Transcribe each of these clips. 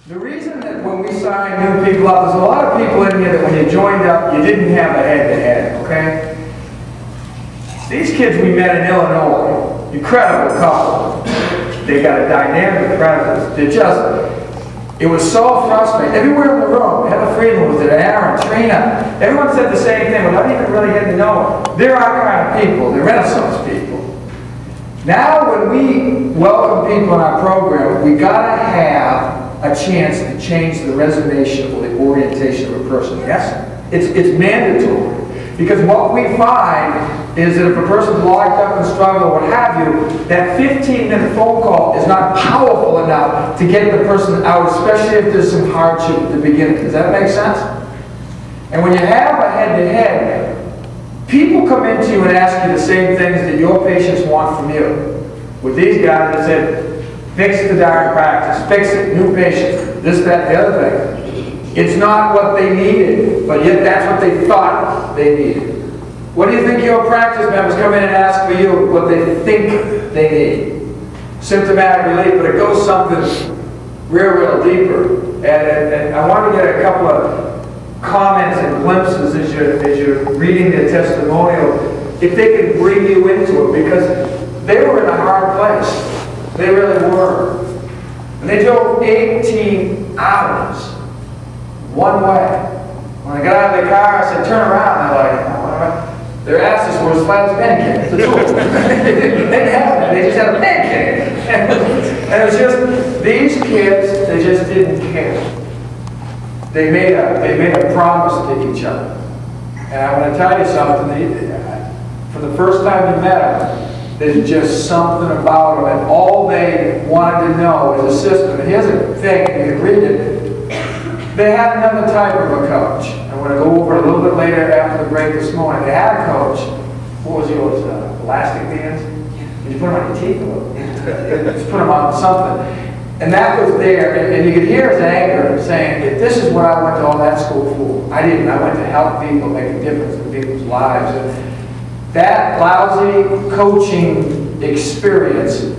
The reason that when we sign new people up, there's a lot of people in here that when you joined up, you didn't have a head-to-head, okay? These kids we met in Illinois, incredible couple. They got a dynamic presence. It was so frustrating. Everywhere in the room, Heather Friedman was there, Aaron, Trina, everyone said the same thing without even really getting to know them. They're our kind of people. They're Renaissance people. Now when we welcome people in our program, we gotta have a chance to change the reservation or the orientation of a person. Yes? It's mandatory. Because what we find is that if a person's locked up and struggling or what have you, that 15-minute phone call is not powerful enough to get the person out, especially if there's some hardship at the beginning. Does that make sense? And when you have a head-to-head, people come into you and ask you the same things that your patients want from you. With these guys, they said, fix the darn practice, fix it, new patients, this, that, the other thing. It's not what they needed, but yet that's what they thought they needed. What do you think your practice members come in and ask for you, what they think they need? Symptomatic relief, but it goes something real deeper. And I want to get a couple of comments and glimpses as you're reading their testimonial, if they can bring you into it, because they were in a hard place. They really were. And they drove 18 hours one way. When I got out of the car, I said, turn around. They're like, their asses were as flat as pancakes. They didn't have that. They just had a pancake. And it was just, these kids, they just didn't care. They made a promise to each other. And I want to tell you something. For the first time you met them, there's just something about them, and all they wanted to know is a system. And here's the thing, you can read it. They had another type of a coach. I'm going to go over it a little bit later after the break this morning. They had a coach. What was yours? Elastic bands? Did you put them on your teeth? Just put them on something. And that was there, and you could hear his anger saying, if this is what I went to all that school for, I didn't. I went to help people, make a difference in people's lives. And that lousy coaching experience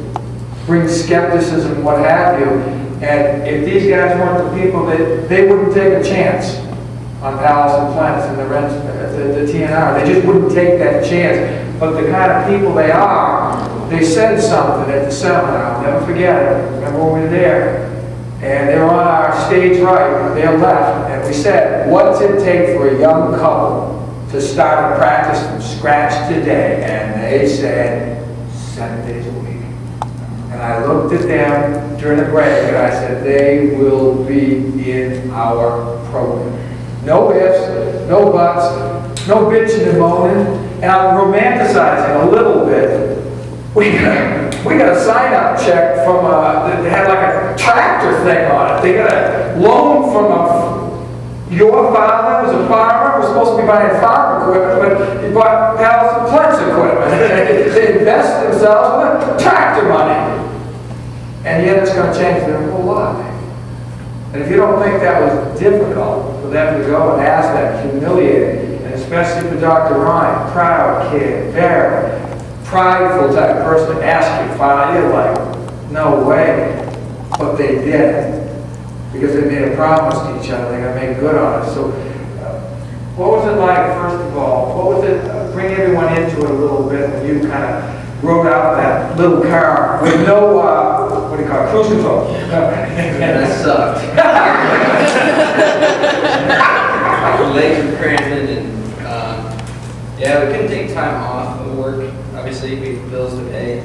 brings skepticism, what have you. And if these guys weren't the people, they wouldn't take a chance on Allison Plants and the TNR. They just wouldn't take that chance. But the kind of people they are, they said something at the seminar. I'll never forget it. I remember when we were there, and they were on our stage right, their left, and we said, what's it take for a young couple to start a practice from scratch today? And they said, 7 days a week. And I looked at them during the break and I said, they will be in our program. No ifs, no buts, no bitching and moaning. And I'm romanticizing a little bit. We got a sign-up check from, that had like a tractor thing on it. They got a loan from your father was a farmer, was supposed to be buying farm equipment, but he bought Allison Plants equipment. They invest themselves with tractor money. And yet it's going to change their whole life. And if you don't think that was difficult for them to go and ask that, humiliating, and especially for Dr. Ryan, proud kid, very prideful type of person to ask you finally, you're like, no way. But they did. Because they made a promise to each other, they're going to make good on it. So, what was it like, first of all? What was it, bring everyone into it a little bit when you kind of rode out that little car with no, what do you call it, cruise control? That sucked. Legs were cramping, and yeah, we couldn't take time off of work. Obviously, we have bills to pay.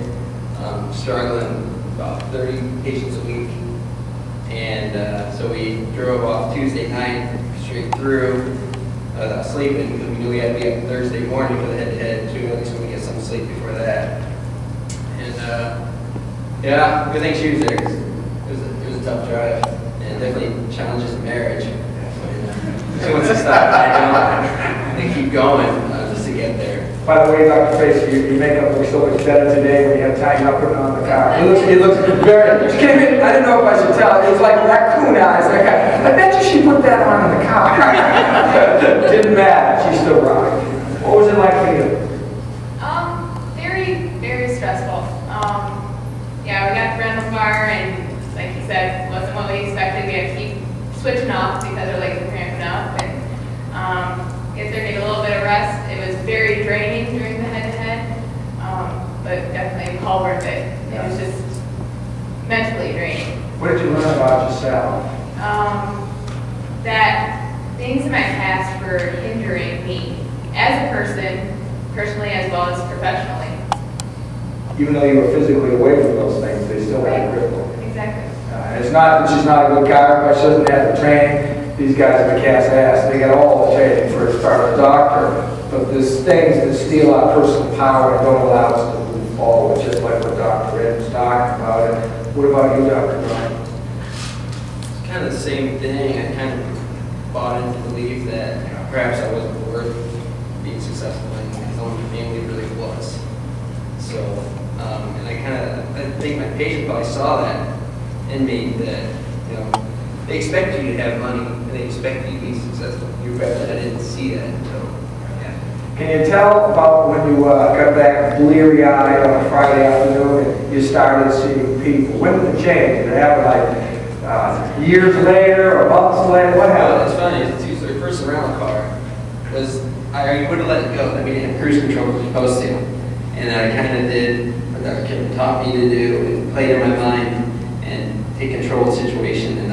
Struggling about 30 patients a week. And so we drove off Tuesday night straight through without sleeping because we knew we had to be up Thursday morning for the head-to-head too, at least we get some sleep before that. And yeah, good thing she was there because it was a tough drive and definitely challenges the marriage. She wants to stop, and keep going just to get there. By the way, Dr. Tracy, your makeup looks so much better today when you have time up putting on the car. It looks very, she came in, I didn't know if I should tell, it was like raccoon eyes. Like, I bet you she put that on in the car. Didn't matter, she still rocked. What was it like for you? Very stressful. Yeah, we got the rental car and like He said, wasn't what we expected. We had to keep switching off because our legs were cramping up. And if they need a little bit of rest, it was very draining during the head-to-head, but definitely all worth it. It was just mentally draining. What did you learn about yourself? That things in my past were hindering me as a person, personally as well as professionally. Even though you were physically away from those things, they still had a grip on you. Exactly. And it's not that she's not a good chiropractor, she doesn't have the training. These guys are kick-ass ass. They got all the training for as part of a doctor. But there's things that steal our personal power and don't allow us to move forward, just like what Dr. Ed was talking about. And what about you, Dr. Ryan? It's kind of the same thing. I kind of bought into the belief that perhaps I wasn't worth being successful in because my family really was. So, and I think my patient probably saw that in me, that, they expect you to have money and they expect you to be successful. You bet I didn't see that until, yeah. Can you tell about when you got back bleary-eyed on a Friday afternoon and you started seeing people? When did it change? Did it happen like years later or months later? What Well, happened? it's funny. It's the Tuesday first around the car was I would have let it go. I mean, in cruise control was supposed to, and I kind of did what Dr. Kim taught me to do and played in my mind and take control of the situation. And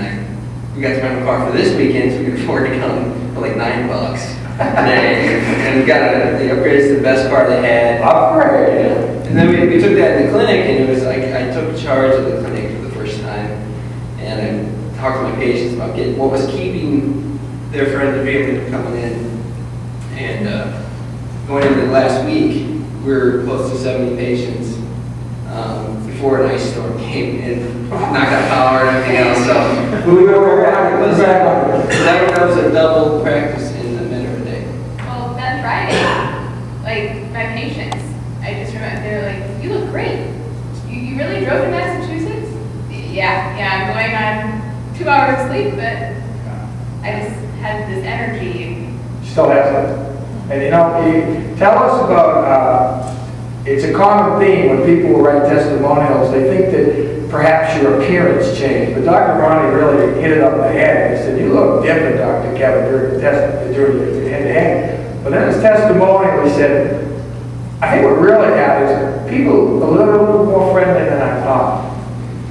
we got to rent a car for this weekend, so we could afford to come for like $9 a day, and we got they upgraded to the best car they had. Upgrade. And then we took that in the clinic, and it was like I took charge of the clinic for the first time, and I talked to my patients about what was keeping their friends and family from coming in. And going into the last week, we were close to 70 patients before an ice storm came and knocked out power and everything else. So that was a double practice in the middle of the day. Well, that Friday, like my patients, I just remember they were like, "You look great. You really drove to Massachusetts?" Yeah, I'm going on 2 hours of sleep, but I just had this energy. Still has it. And you tell us about, it's a common theme when people write testimonials, they think that perhaps your appearance changed. But Dr. Ronnie really hit it up the head. He said, "You look different, Dr. Kevin, during your head-to-head." But in his testimonial, he said, "I think what really happened is people are a little more friendly than I thought.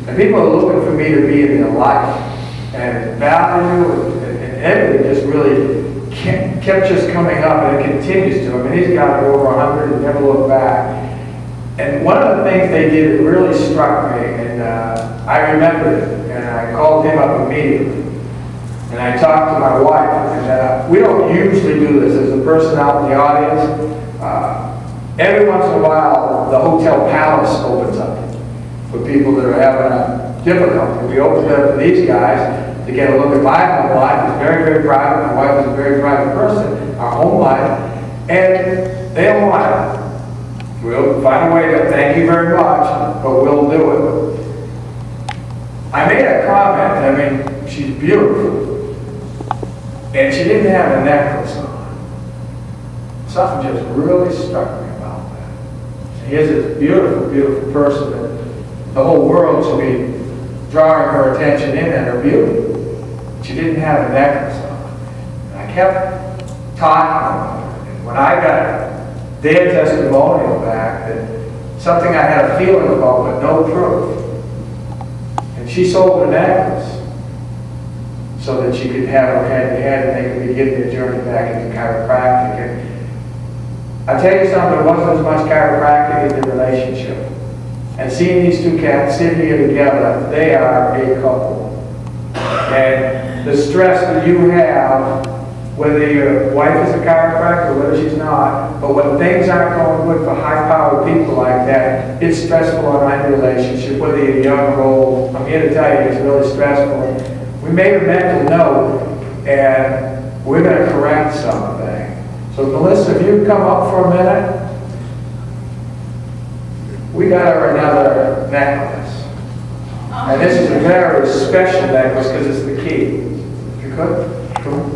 And people are looking for me to be in their life. And value and everything just really kept just coming up, and it continues to. I mean, he's got over 100 and never looked back. And one of the things they did that really struck me, and I remembered it, and I called him up immediately. And I talked to my wife, and we don't usually do this. As a person out in the audience, every once in a while, the Hotel Palace opens up for people that are having a difficulty. We opened it up to these guys to get a look at my home life. It's very, very private. My wife is a very private person, our home life, and they don't want it. We'll find a way to thank you very much, but we'll do it. I made a comment, I mean, she's beautiful, and she didn't have a necklace on. Something just really struck me about that. Here's this beautiful, beautiful person that the whole world should be drawing her attention in at her beauty. She didn't have a necklace on. And I kept talking about her. And when I got their testimonial back, that something I had a feeling about but no proof. And she sold a necklace so that she could have her head-to-head and they could begin their journey back into chiropractic. And I tell you something, there wasn't as much chiropractic in the relationship. And seeing these two cats sit here together, they are a couple. And the stress that you have, whether your wife is a chiropractor or whether she's not, but when things aren't going good for high-powered people like that, it's stressful on any relationship, whether you're young or old. I'm here to tell you, it's really stressful. We made a mental note, and we're going to correct something. So Melissa, if you come up for a minute. We got her another necklace. And this is a very special necklace because it's the key. If you could, come on.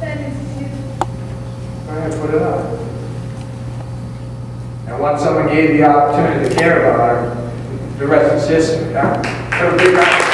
That is cute. Go ahead, put it up. And once someone gave you the opportunity to care about her, the rest is history. Huh? So big round.